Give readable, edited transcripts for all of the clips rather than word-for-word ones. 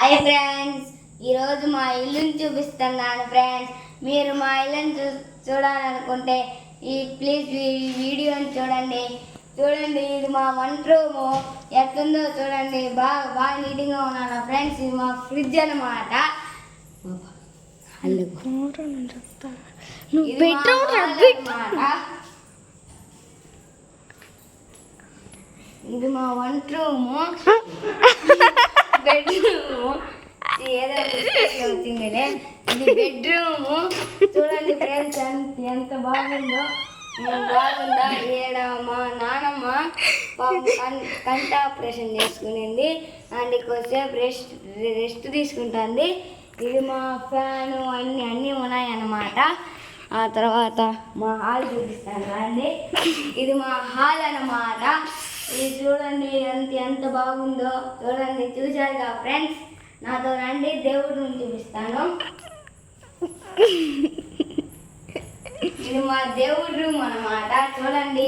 Hi friends, ఈరోజు మా ఇల్లుని చూపిస్తున్నాను ఫ్రెండ్స్. మీరు మా ఇల్లుని చూడాలనుకుంటే ప్లీజ్ ఈ వీడియోని చూడండి. ఇది మా వంట రూము ఎట్లుందో చూడండి. బాగా నీట్గా ఉన్నాను ఫ్రెండ్స్. ఇది మా ఫ్రిడ్జ్ అన్నమాట. ఇది మా వంట రూము, బెడ్రూము. ఏదో వచ్చిందిలే. ఇది బెడ్రూము చూడండి ఫ్రెండ్స్, ఎంత బాగుందో. బాగుందా? ఈడ మా నాన్నమ్మ కంట ఆపరేషన్ చేసుకునింది, అండ్ కొద్దిసేపు రెస్ట్ తీసుకుంటుంది. ఇది మా ఫ్యాను అన్నీ ఉన్నాయన్నమాట. ఆ తర్వాత మా హాల్ చూపిస్తాను అండి. ఇది మా హాల్ అన్నమాట. ఇది చూడండి ఎంత బాగుందో. చూడండి, చూశారుగా ఫ్రెండ్స్. నాతో రండి, దేవుడిని చూపిస్తాను. ఇది మా దేవుడి రూమ్ అన్నమాట. చూడండి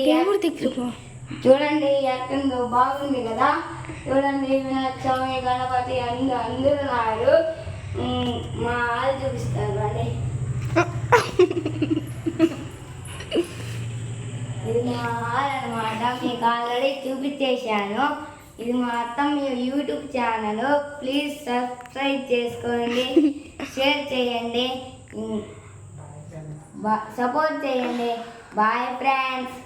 ఎట్టుందో, బాగుంది కదా. చూడండి, వినాయక స్వామి, గణపతి అందరూ ఉన్నారు. మా హాల్ చూపిస్తాను అండి. ఇది మా హాల్ అన్నమాట. మీకు ఆల్రెడీ చూపించేశాను. ఇది మా అత్తమ్మ యూట్యూబ్ ఛానల్. ప్లీజ్ సబ్స్క్రైబ్ చేసుకోండి, షేర్ చేయండి, సపోర్ట్ చేయండి. Bye friends.